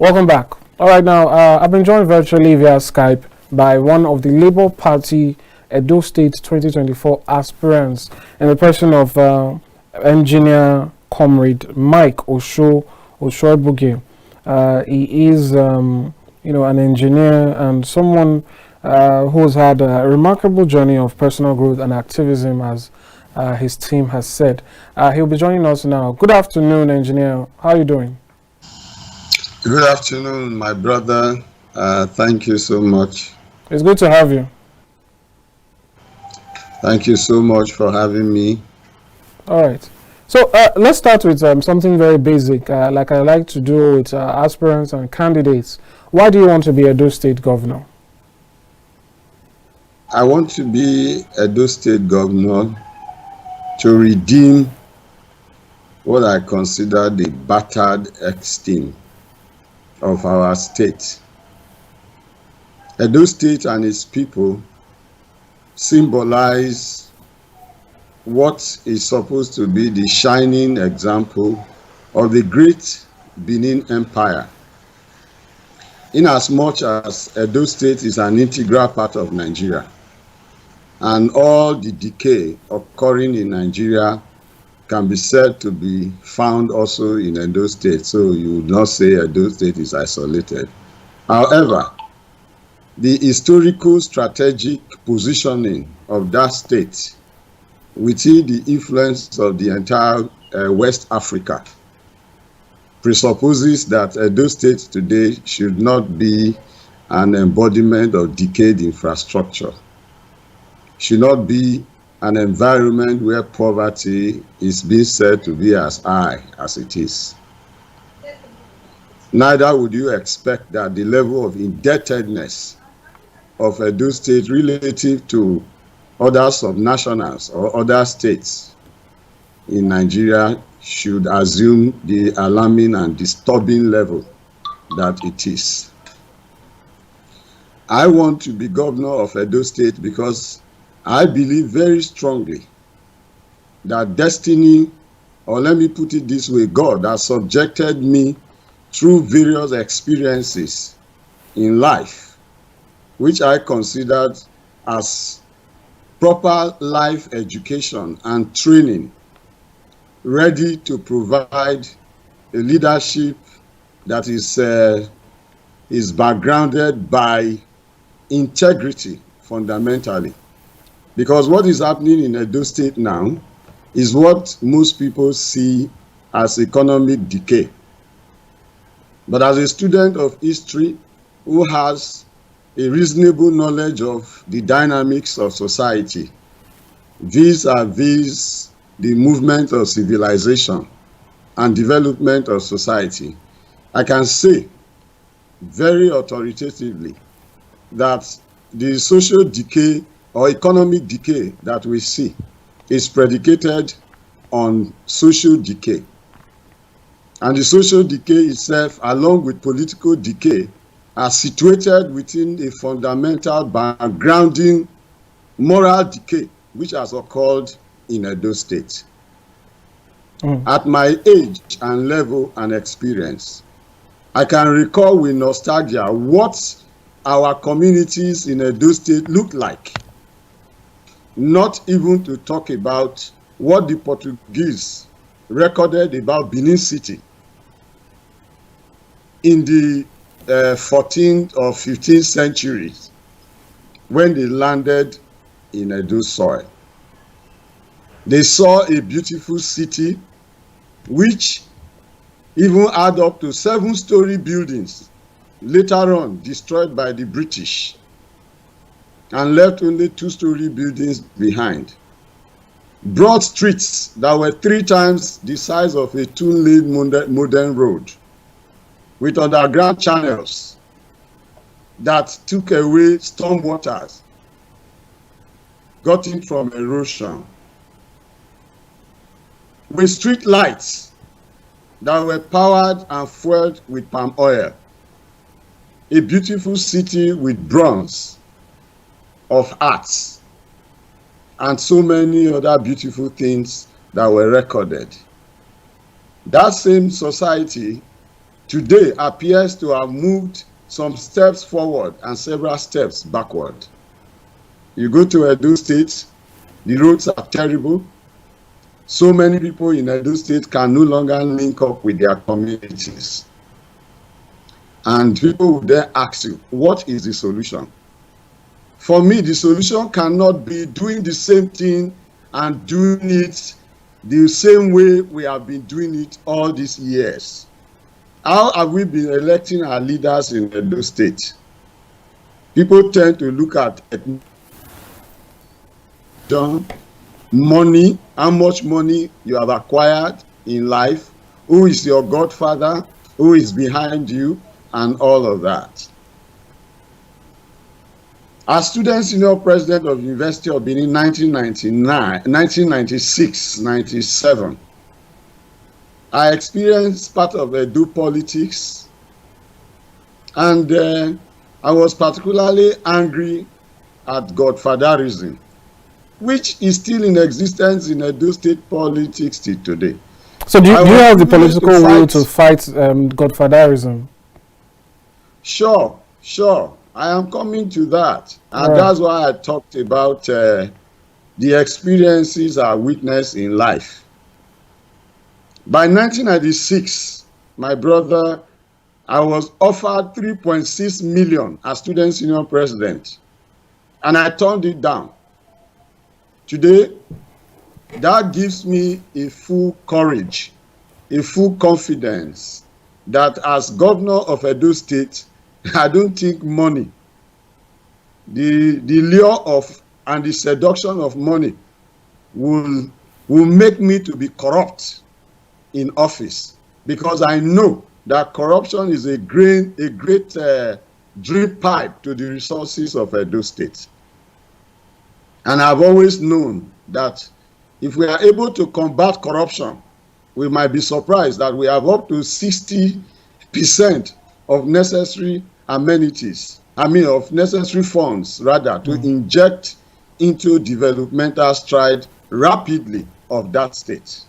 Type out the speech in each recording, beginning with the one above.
Welcome back. All right, now I've been joined virtually via Skype by one of the Labour Party Edo State 2024 aspirants in the person of engineer comrade Mike Oshoibuge. He is, an engineer and someone who has had a remarkable journey of personal growth and activism, as his team has said. He'll be joining us now. Good afternoon, engineer. How are you doing? Good afternoon, my brother. Thank you so much. It's good to have you. Thank you so much for having me. All right. So let's start with something very basic, like I like to do with aspirants and candidates. Why do you want to be Edo State governor? I want to be Edo State governor to redeem what I consider the battered esteem of our state. Edo State and its people symbolize what is supposed to be the shining example of the great Benin Empire, inasmuch as Edo State is an integral part of Nigeria, and all the decay occurring in Nigeria can be said to be found also in Edo State, so you would not say Edo State is isolated. However, the historical strategic positioning of that state within the influence of the entire West Africa presupposes that Edo State today should not be an embodiment of decayed infrastructure, should not be an environment where poverty is being said to be as high as it is. Neither would you expect that the level of indebtedness of Edo State relative to other subnationals or other states in Nigeria should assume the alarming and disturbing level that it is. I want to be governor of Edo State because I believe very strongly that destiny, or let me put it this way, God has subjected me through various experiences in life, which I considered as proper life education and training, ready to provide a leadership that is backgrounded by integrity fundamentally. Because what is happening in Edo State now is what most people see as economic decay. But as a student of history who has a reasonable knowledge of the dynamics of society, vis-a-vis the movement of civilization and development of society, I can say very authoritatively that the social decay or economic decay that we see is predicated on social decay. And the social decay itself, along with political decay, are situated within a fundamental backgrounding moral decay, which has occurred in Edo State. At my age and level and experience, I can recall with nostalgia what our communities in Edo State look like. Not even to talk about what the Portuguese recorded about Benin City in the 14th or 15th centuries when they landed in Edo soil. They saw a beautiful city which even had up to 7-story buildings, later on destroyed by the British, and left only 2-story buildings behind. Broad streets that were 3 times the size of a 2-lane modern road, with underground channels that took away storm waters, got in from erosion, with street lights that were powered and fueled with palm oil. A beautiful city with bronze of arts and so many other beautiful things that were recorded. That same society today appears to have moved some steps forward and several steps backward. You go to Edo State, the roads are terrible. So many people in Edo State can no longer link up with their communities. And people will then ask you, what is the solution? For me, the solution cannot be doing the same thing and doing it the same way we have been doing it all these years. How have we been electing our leaders in Edo State? People tend to look at money, how much money you have acquired in life, who is your godfather, who is behind you, and all of that. As student senior president of University of Benin 1996, 97, I experienced part of Edo politics, and I was particularly angry at godfatherism, which is still in existence in Edo State politics till today. So do you have the political will to fight godfatherism? Sure. I am coming to that. And that's why I talked about the experiences I witnessed in life. By 1996, my brother, I was offered 3.6 million as student senior president, and I turned it down. Today, that gives me a full courage, a full confidence that as governor of Edo State, I don't think money, the lure of and the seduction of money will make me to be corrupt in office, because I know that corruption is a great drip pipe to the resources of Edo State. And I've always known that if we are able to combat corruption, we might be surprised that we have up to 60% of necessary amenities, of necessary funds, rather, to inject into developmental stride rapidly of that state.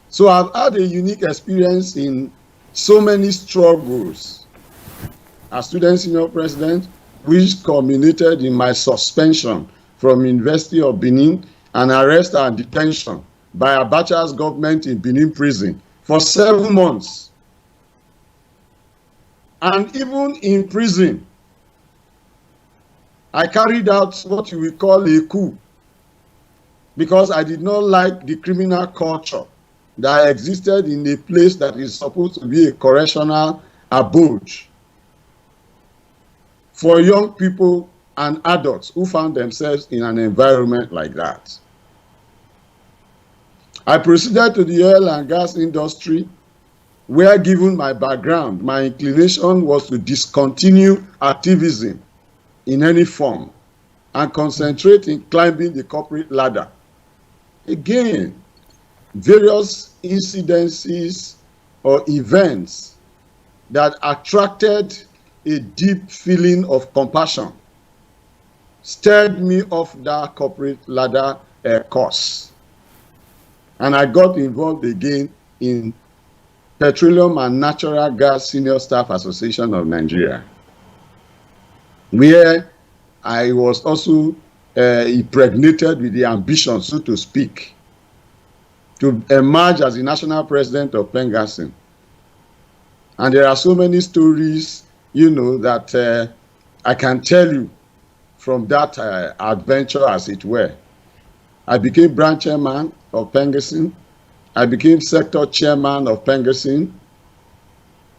So I've had a unique experience in so many struggles as student senior president, which culminated in my suspension from University of Benin and arrest and detention by Abacha's government in Benin prison for 7 months. And even in prison, I carried out what you will call a coup, because I did not like the criminal culture that existed in a place that is supposed to be a correctional abode for young people and adults who found themselves in an environment like that. I proceeded to the oil and gas industry, where, given my background, my inclination was to discontinue activism in any form and concentrate in climbing the corporate ladder. Again, various incidences or events that attracted a deep feeling of compassion stirred me off that corporate ladder course. And I got involved again in Petroleum and Natural Gas Senior Staff Association of Nigeria, where I was also impregnated with the ambition, so to speak, to emerge as the national president of Pengasin. And there are so many stories, that I can tell you from that adventure, as it were. I became branch chairman of Pengasin. I became sector chairman of Pengasin.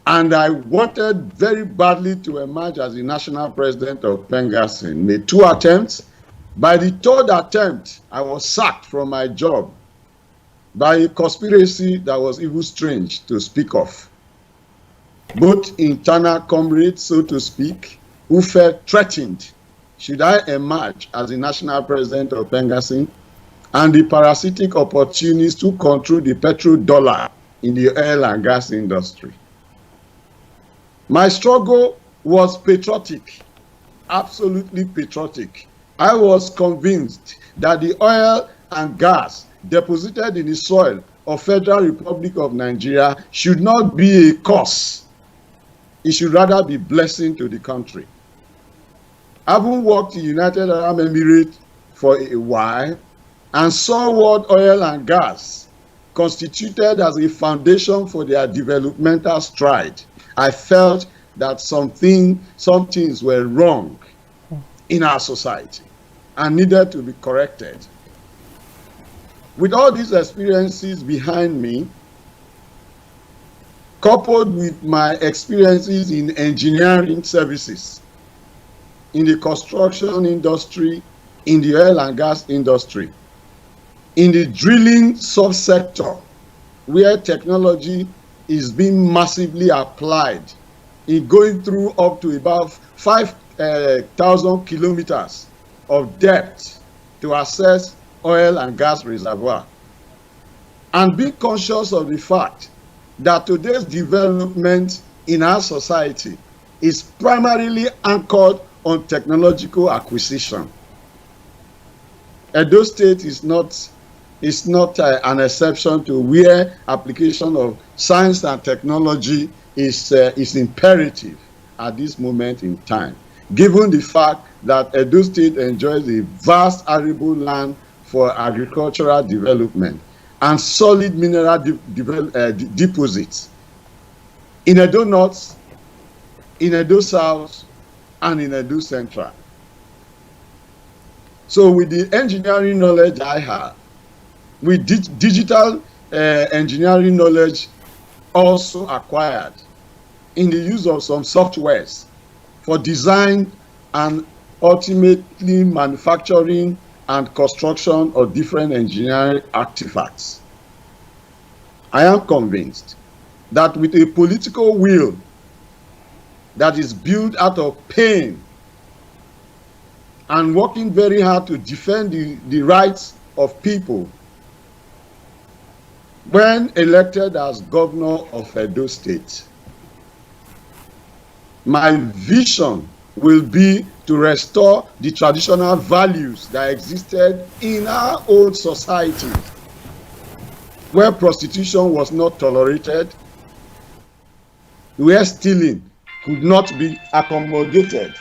And I wanted very badly to emerge as the national president of Pengasin. Made 2 attempts. By the 3rd attempt, I was sacked from my job by a conspiracy that was even strange to speak of. Both internal comrades, so to speak, who felt threatened should I emerge as the national president of Pengasin, and the parasitic opportunists to control the petrodollar in the oil and gas industry. My struggle was patriotic, absolutely patriotic. I was convinced that the oil and gas deposited in the soil of Federal Republic of Nigeria should not be a curse. It should rather be blessing to the country. Having worked in United Arab Emirates for a while and saw what oil and gas constituted as a foundation for their developmental stride, I felt that some things were wrong in our society and needed to be corrected. With all these experiences behind me, coupled with my experiences in engineering services, in the construction industry, in the oil and gas industry, in the drilling subsector, where technology is being massively applied, in going through up to about 5,000 kilometers of depth to access oil and gas reservoir, and being conscious of the fact that today's development in our society is primarily anchored on technological acquisition. Edo State is not an exception to where application of science and technology is imperative at this moment in time, given the fact that Edo State enjoys a vast arable land for agricultural development and solid mineral deposits in Edo North, in Edo South, and in Edo Central. So with the engineering knowledge I have, with digital engineering knowledge also acquired in the use of some softwares for design and ultimately manufacturing and construction of different engineering artifacts, I am convinced that with a political will that is built out of pain and working very hard to defend the rights of people, when elected as governor of Edo State, my vision will be to restore the traditional values that existed in our old society, where prostitution was not tolerated, where stealing could not be accommodated,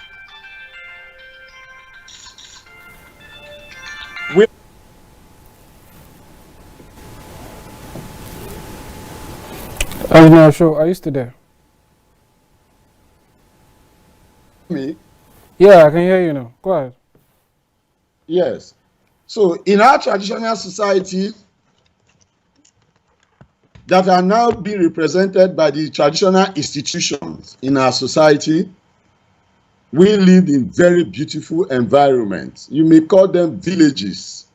No, sure. Are you still there? me. Yeah, I can hear you now. Go ahead. Yes. So in our traditional society that are now being represented by the traditional institutions in our society, we live in very beautiful environments. You may call them villages,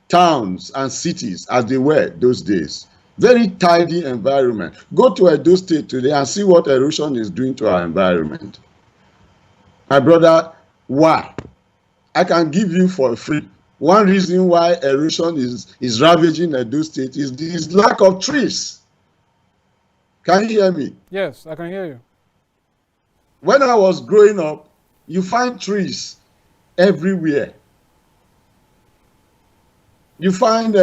towns, and cities as they were those days. Very tidy environment. Go to Edo State today and see what erosion is doing to our environment. My brother, why? I can give you for free. One reason why erosion is ravaging Edo State is the lack of trees. Can you hear me? Yes, I can hear you. When I was growing up, you find trees everywhere. You find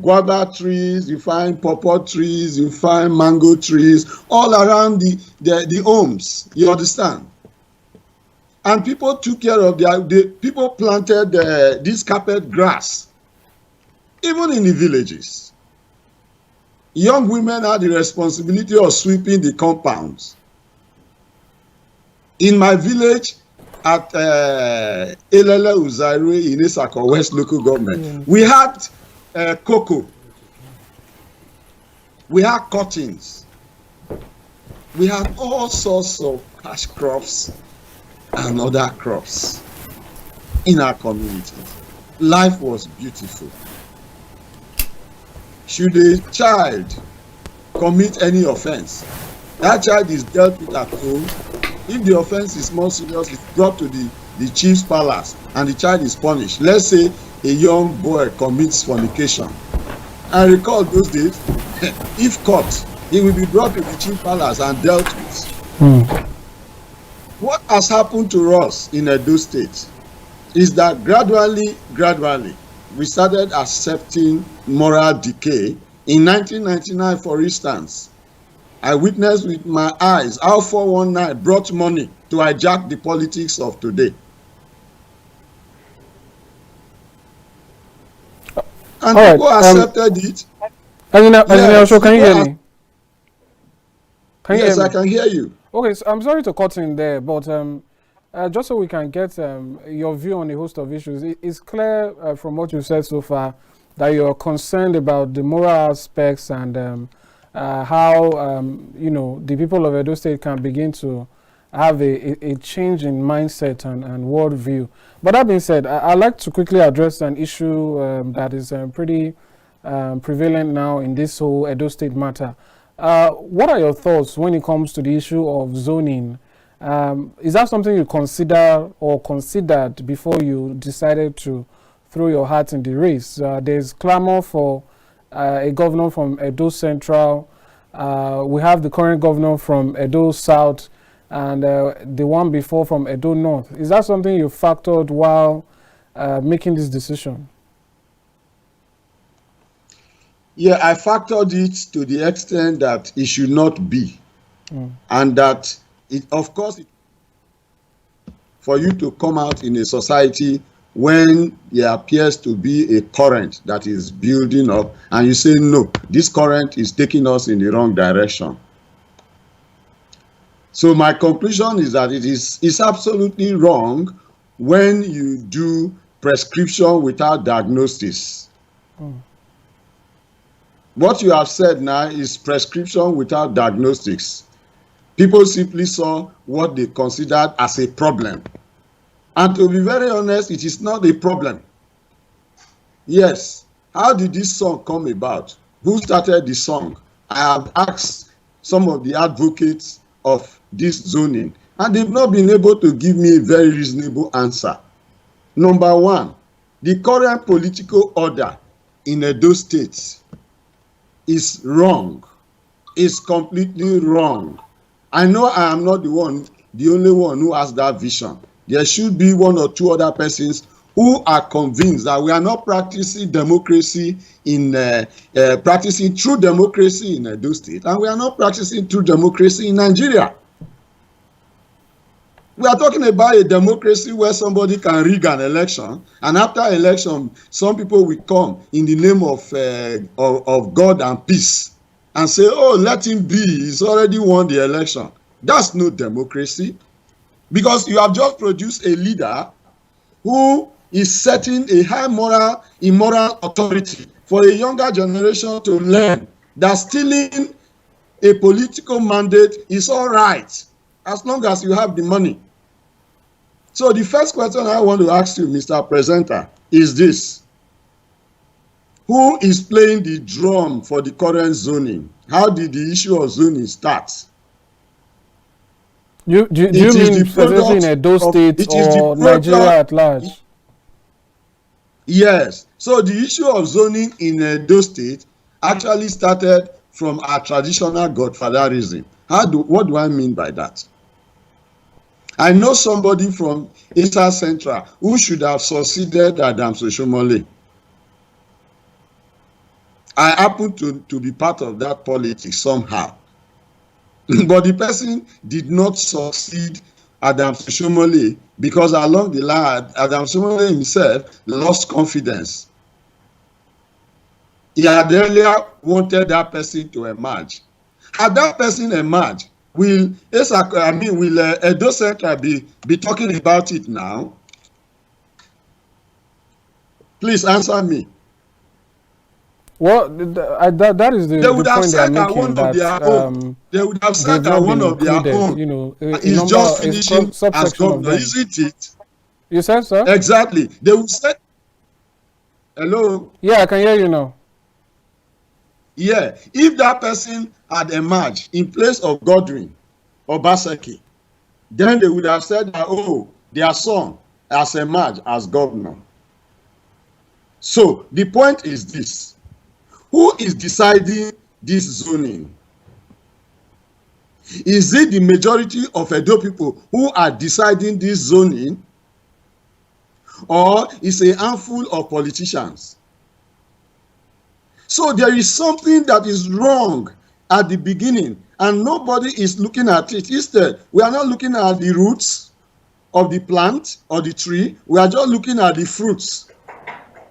guava trees, you find pawpaw trees, you find mango trees all around the homes. You understand? And people took care of people planted this carpet grass, even in the villages. Young women had the responsibility of sweeping the compounds. In my village at Elele Uzairwe in Isako West local government, we had cocoa, we had cottons, we had all sorts of cash crops and other crops in our communities. Life was beautiful. Should a child commit any offense, that child is dealt with at home. If the offense is more serious, it's brought to the chief's palace and the child is punished. Let's say a young boy commits fornication. I recall those days, if caught, he will be brought to the chief's palace and dealt with. What has happened to us in Edo State is that gradually, we started accepting moral decay. In 1999, for instance, I witnessed with my eyes how 419 brought money to hijack the politics of today. And All right. people accepted it. Engineer, Yes, so can you people hear me? Can you hear yes, I me? can hear you. Okay, so I'm sorry to cut in there, but just so we can get your view on a host of issues, it's clear from what you've said so far that you're concerned about the moral aspects and how the people of Edo State can begin to have a change in mindset and worldview. But that being said, I'd like to quickly address an issue that is pretty prevalent now in this whole Edo State matter. What are your thoughts when it comes to the issue of zoning? Is that something you consider or considered before you decided to throw your hat in the race? There's clamor for a governor from Edo Central. We have the current governor from Edo South and the one before from Edo North. Is that something you factored while making this decision? Yeah, I factored it to the extent that it should not be. And that it, of course, for you to come out in a society when there appears to be a current that is building up and you say, no, this current is taking us in the wrong direction. So my conclusion is that it's absolutely wrong when you do prescription without diagnosis. What you have said now is prescription without diagnostics. People simply saw what they considered as a problem. And to be very honest, it is not a problem. Yes, how did this song come about? Who started the song? I have asked some of the advocates of this zoning, and they've not been able to give me a very reasonable answer. Number one, the current political order in Edo State is wrong. It's completely wrong. I know I am not the only one who has that vision. There should be one or two other persons who are convinced that we are not practicing democracy practicing true democracy in Edo State, and we are not practicing true democracy in Nigeria. We are talking about a democracy where somebody can rig an election, and after election, some people will come in the name of God and peace and say, oh, let him be, he's already won the election. That's no democracy, because you have just produced a leader who is setting a high immoral authority for a younger generation to learn that stealing a political mandate is all right as long as you have the money. So the first question I want to ask you, Mr. Presenter, is this. Who is playing the drum for the current zoning? How did the issue of zoning start? Do you mean specifically in Edo State or Nigeria at large? Yes. So the issue of zoning in Edo State actually started from our traditional godfatherism. What do I mean by that? I know somebody from East Central who should have succeeded Adams Oshomole. I happen to be part of that politics somehow. But the person did not succeed Adams Oshomole because along the line, Adams Oshomole himself lost confidence. He had earlier wanted that person to emerge. Had that person emerged, will Edo Central be talking about it now? Please answer me. Well, that is the point they are making, that they would have said that one of their own, you know, is just finishing as governor, isn't it? You said, sir? Exactly. They would say, hello? Yeah, I can hear you now. Yeah, if that person had emerged in place of Godwin Obaseki, then they would have said that, oh, their son has emerged as governor. So the point is this. Who is deciding this zoning? Is it the majority of Edo people who are deciding this zoning? or it's a handful of politicians. So there is something that is wrong at the beginning, and nobody is looking at it. Instead, we are not looking at the roots of the plant or the tree. We are just looking at the fruits.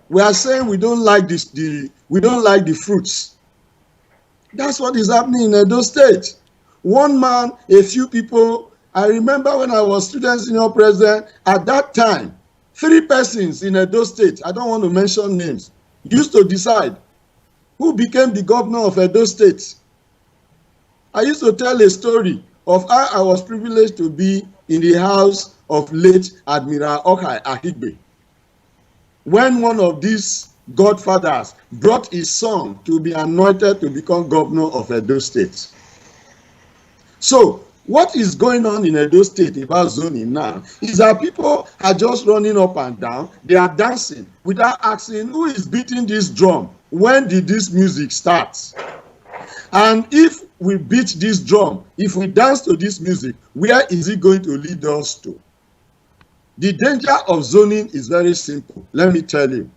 We are saying we don't like we don't like the fruits. That's what is happening in Edo State. One man, a few people. I remember when I was student senior president, at that time, 3 persons in Edo State, I don't want to mention names, used to decide who became the governor of Edo State. I used to tell a story of how I was privileged to be in the house of late Admiral Okai Ahigbe, when one of these godfathers brought his son to be anointed to become governor of Edo State. So what is going on in Edo State about zoning now is that people are just running up and down. They are dancing without asking who is beating this drum. When did this music start? And if we beat this drum, if we dance to this music, where is it going to lead us to? The danger of zoning is very simple. Let me tell you.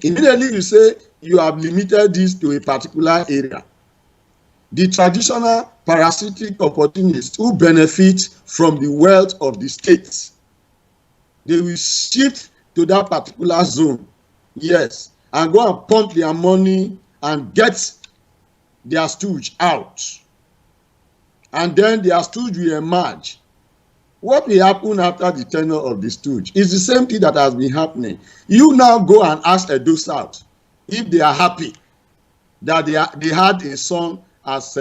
Immediately you say you have limited this to a particular area. The traditional parasitic opportunists who benefit from the wealth of the states, they will shift to that particular zone, yes, and go and pump their money and get their stooge out. And then their stooge will emerge. What will happen after the tenure of the stooge is the same thing that has been happening. You now go and ask Edo South if they are happy that they had a son as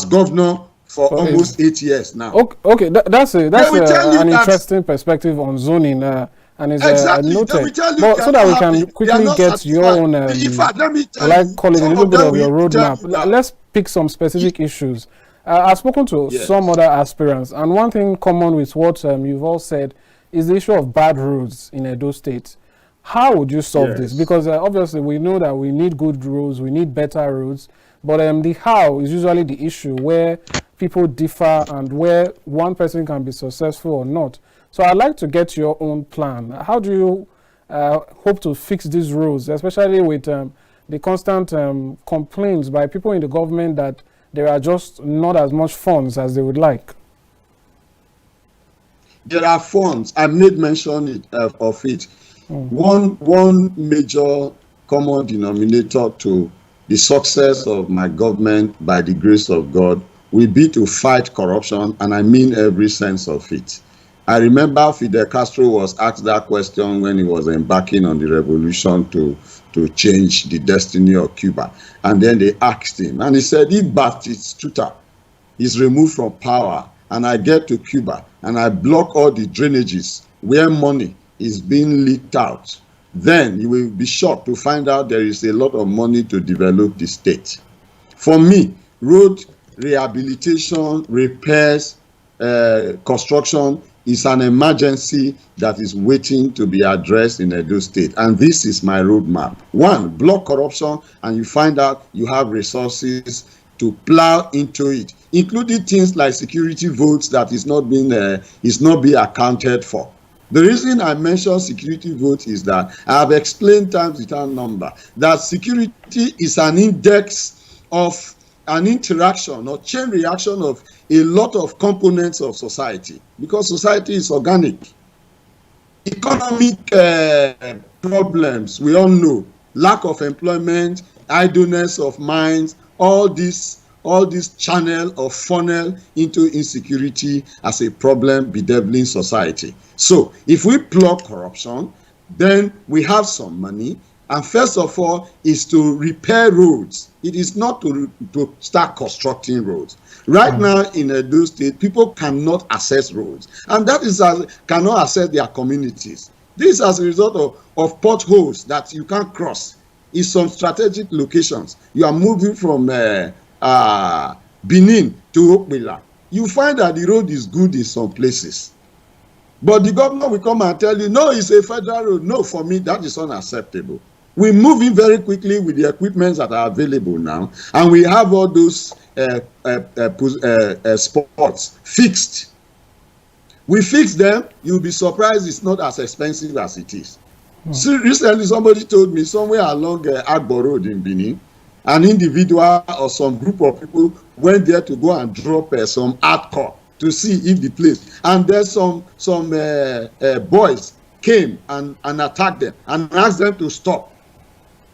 governor for almost 8 years now. Okay, that's an interesting perspective on zoning, and it's exactly. noted. But so that we can quickly get your own, in fact, let me tell you, call it a little bit of your roadmap. Let's pick some specific issues. I've spoken to some other aspirants, and one thing common with what you've all said is the issue of bad roads in Edo State. How would you solve this? Because obviously we know that we need good roads, we need better roads, but the how is usually the issue where people differ and where one person can be successful or not. So I'd like to get your own plan. How do you hope to fix these roads, especially with the constant complaints by people in the government that there are just not as much funds as they would like? There are funds. I made mention of it. One major common denominator to the success of my government, by the grace of God, will be to fight corruption, and I mean every sense of it. I remember Fidel Castro was asked that question when he was embarking on the revolution to change the destiny of Cuba. And then they asked him, and he said, if Batistuta is removed from power and I get to Cuba and I block all the drainages where money is being leaked out, then you will be shocked to find out there is a lot of money to develop the state. For me, road rehabilitation, repairs, construction is an emergency that is waiting to be addressed in Edo State. And this is my roadmap. 1, block corruption, and you find out you have resources to plow into it, including things like security votes that is not being accounted for. The reason I mention security votes is that I have explained times without number that security is an index of an interaction or chain reaction of a lot of components of society, because society is organic. Economic problems, we all know, lack of employment, idleness of minds, all this channel or funnel into insecurity as a problem bedeviling society. So if we plug corruption, then we have some money. And first of all is to repair roads. It is not to start constructing roads. Right now in Edo State, people cannot access roads. And that is cannot access their communities. This is as a result of potholes that you can't cross in some strategic locations. You are moving from Benin to Okpila. You find that the road is good in some places. But the governor will come and tell you, no, it's a federal road. No, for me, that is unacceptable. We're moving very quickly with the equipments that are available now, and we have all those spots fixed. We fix them, you'll be surprised it's not as expensive as it is. So recently, somebody told me somewhere along Agbo Road in Benin, an individual or some group of people went there to go and drop some hardcore to see if the place, and then some boys came and attacked them and asked them to stop.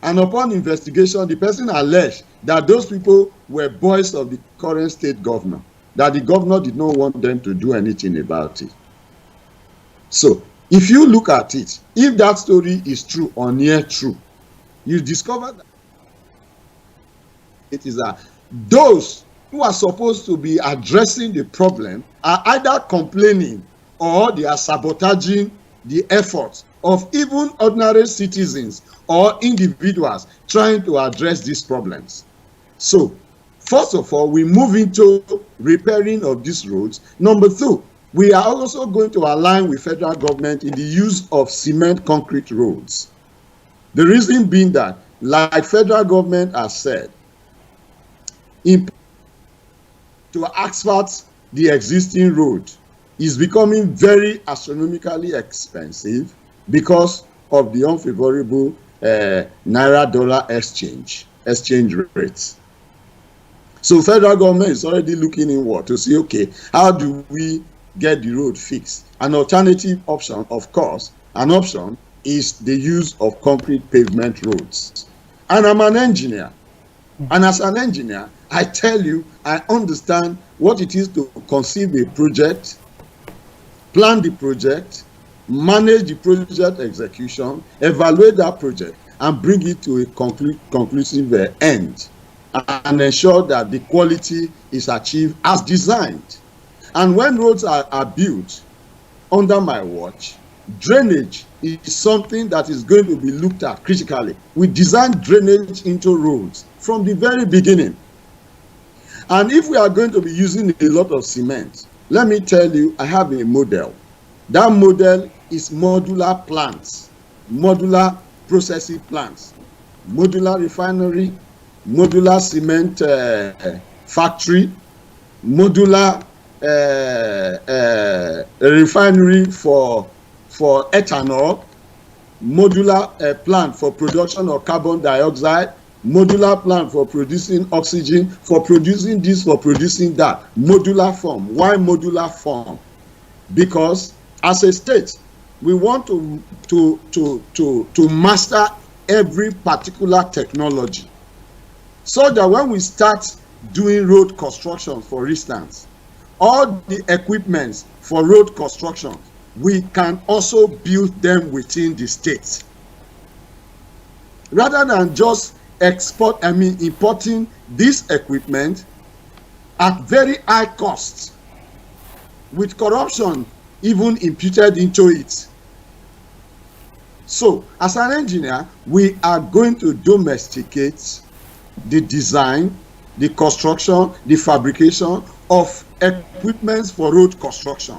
And upon investigation, the person alleged that those people were boys of the current state governor, that the governor did not want them to do anything about it. So if you look at it, if that story is true or near true, you discover that it is that those who are supposed to be addressing the problem are either complaining or they are sabotaging the efforts of even ordinary citizens or individuals trying to address these problems. So, first of all, we move into repairing of these roads. Number two, we are also going to align with federal government in the use of cement concrete roads. The reason being that, like federal government has said, to asphalt the existing road is becoming very astronomically expensive because of the unfavorable naira-dollar exchange rates. So federal government is already looking inward to see, okay, how do we get the road fixed? An alternative option, of course, an option is the use of concrete pavement roads. And I'm an engineer. And as an engineer, I tell you, I understand what it is to conceive a project, plan the project, manage the project execution, evaluate that project, and bring it to a conclusive end, and ensure that the quality is achieved as designed. And when roads are built under my watch, drainage is something that is going to be looked at critically. We design drainage into roads from the very beginning. And if we are going to be using a lot of cement, let me tell you, I have a model. That model is modular plants, modular processing plants, modular refinery, modular cement factory, modular refinery for ethanol, modular plant for production of carbon dioxide, modular plant for producing oxygen, for producing this, for producing that. Modular form. Why modular form? Because as a state, we want to master every particular technology, so that when we start doing road construction, for instance, all the equipments for road construction, we can also build them within the state, rather than just importing this equipment at very high costs, with corruption even imputed into it. So, as an engineer, we are going to domesticate the design, the construction, the fabrication of equipments for road construction,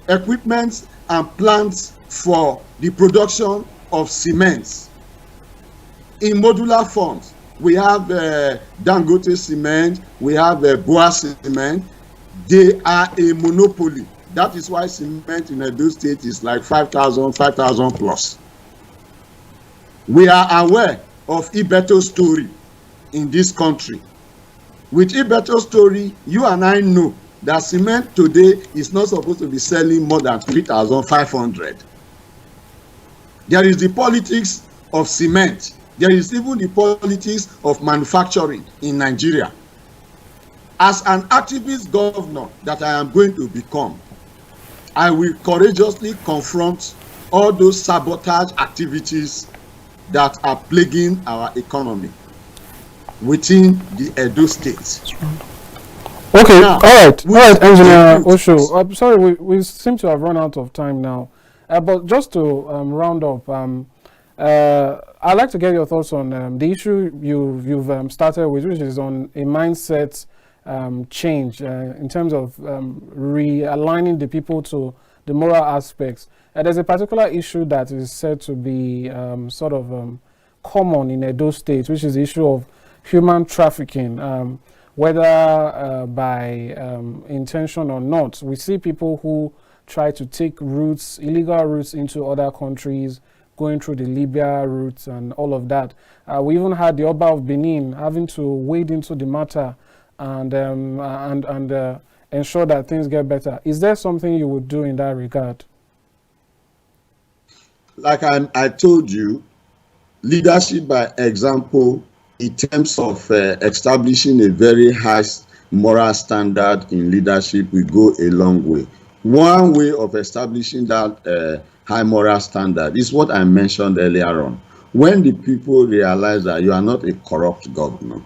equipments and plants for the production of cements in modular forms. We have Dangote cement, we have Boa cement. They are a monopoly. That is why cement in Edo State is like 5,000 plus. We are aware of Ibeto's story in this country. With Ibeto's story, you and I know that cement today is not supposed to be selling more than 3,500. There is the politics of cement. There is even the politics of manufacturing in Nigeria. As an activist governor that I am going to become, I will courageously confront all those sabotage activities that are plaguing our economy within the Edo State. Okay, now, all right, Engineer Osho. I'm sorry, we seem to have run out of time now. But just to round up, I'd like to get your thoughts on the issue you've started with, which is on a mindset change in terms of realigning the people to the moral aspects. There's a particular issue that is said to be common in Edo State, which is the issue of human trafficking. whether by intention or not. We see people who try to take routes, illegal routes into other countries, going through the Libya routes and all of that. We even had the Oba of Benin having to wade into the matter and ensure that things get better. Is there something you would do in that regard? Like I told you, leadership by example in terms of establishing a very high moral standard in leadership will go a long way. One way of establishing that high moral standard is what I mentioned earlier on. When the people realize that you are not a corrupt governor,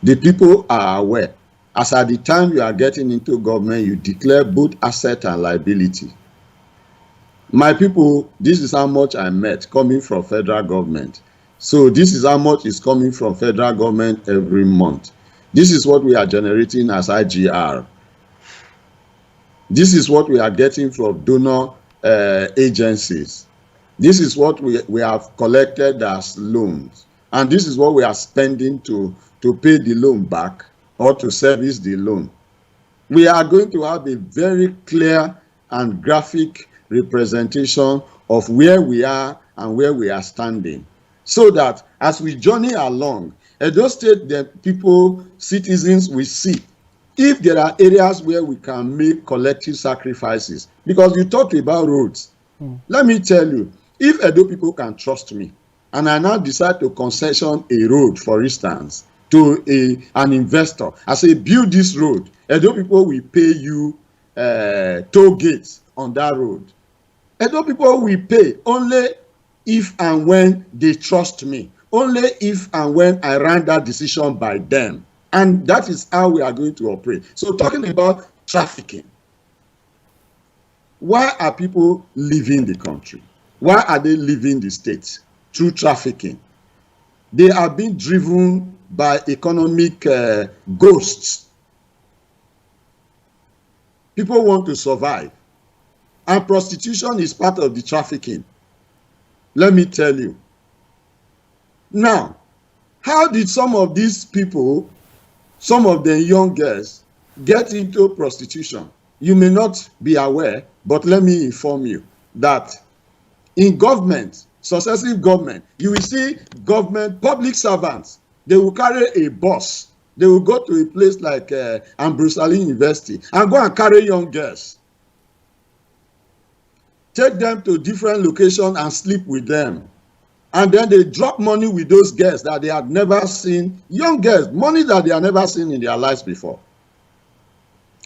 the people are aware. As at the time you are getting into government, you declare both asset and liability. My people, this is how much I met coming from federal government. So this is how much is coming from federal government every month. This is what we are generating as IGR. This is what we are getting from donor agencies. This is what we have collected as loans. And this is what we are spending to pay the loan back or to service the loan. We are going to have a very clear and graphic representation of where we are and where we are standing, so that as we journey along, Edo State, the people, citizens will see if there are areas where we can make collective sacrifices. Because you talked about roads. Let me tell you, if Edo people can trust me, and I now decide to concession a road, for instance, to an investor, I say, build this road, Edo people will pay you toll gates on that road. Edo people will pay only if and when they trust me, only if and when I run that decision by them. And that is how we are going to operate. So talking about trafficking, why are people leaving the country? Why are they leaving the state? Through trafficking. They are being driven by economic ghosts. People want to survive. And prostitution is part of the trafficking. Let me tell you. Now, how did some of these people, some of the young girls, get into prostitution? You may not be aware, but let me inform you that in government, successive government, you will see government, public servants, they will carry a bus. They will go to a place like Ambrose Ali University and go and carry young girls. Take them to different locations and sleep with them. And then they drop money with those girls that they had never seen, young girls, money that they had never seen in their lives before.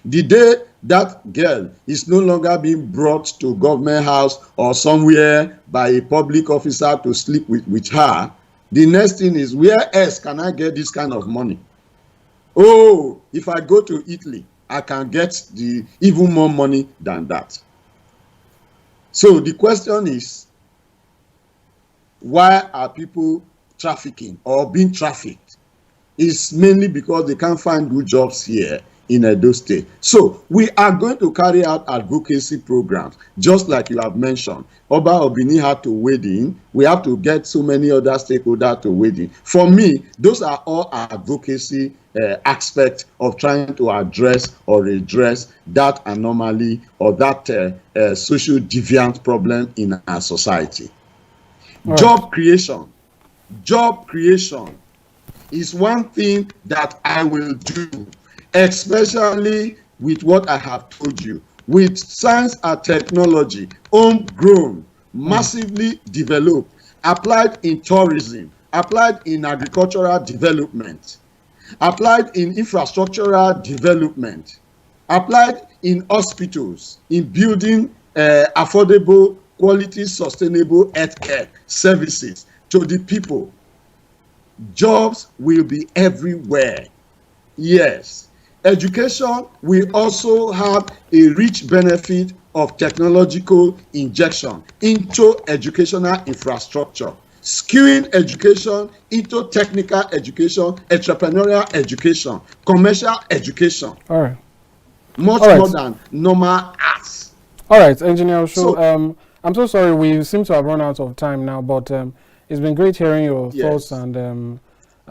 The day that girl is no longer being brought to government house or somewhere by a public officer to sleep with her, the next thing is, where else can I get this kind of money? Oh, if I go to Italy, I can get even more money than that. So the question is, why are people trafficking or being trafficked? It's mainly because they can't find good jobs here in Edo State. So we are going to carry out advocacy programs, just like you have mentioned. Oba Obini had to wade in. We have to get so many other stakeholders to wade in. For me, those are all advocacy aspects of trying to address or redress that anomaly or that social deviant problem in our society. Right. Job creation is one thing that I will do, especially with what I have told you, with science and technology, homegrown, massively developed, applied in tourism, applied in agricultural development, applied in infrastructural development, applied in hospitals, in building affordable, quality, sustainable healthcare services to the people. Jobs will be everywhere. Yes. Education will also have a rich benefit of technological injection into educational infrastructure, skewing education into technical education, entrepreneurial education, commercial education. All right. Much more than normal arts. All right, Engineer Osho, I'm so sorry, we seem to have run out of time now, but it's been great hearing your thoughts and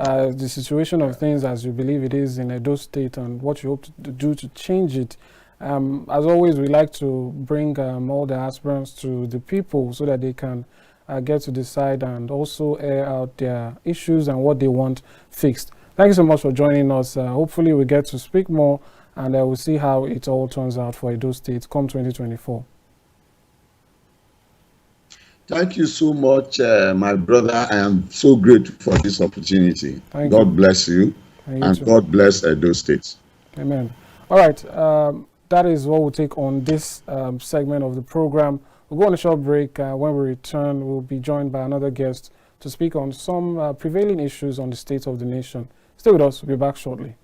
the situation of things as you believe it is in Edo State and what you hope to do to change it. As always, we like to bring all the aspirants to the people so that they can get to decide and also air out their issues and what they want fixed. Thank you so much for joining us. Hopefully we get to speak more and we'll see how it all turns out for Edo State come 2024. Thank you so much, my brother. I am so grateful for this opportunity. God bless you, and God bless Edo State. Amen. All right, that is what we'll take on this segment of the program. We'll go on a short break. When we return, we'll be joined by another guest to speak on some prevailing issues on the state of the nation. Stay with us. We'll be back shortly.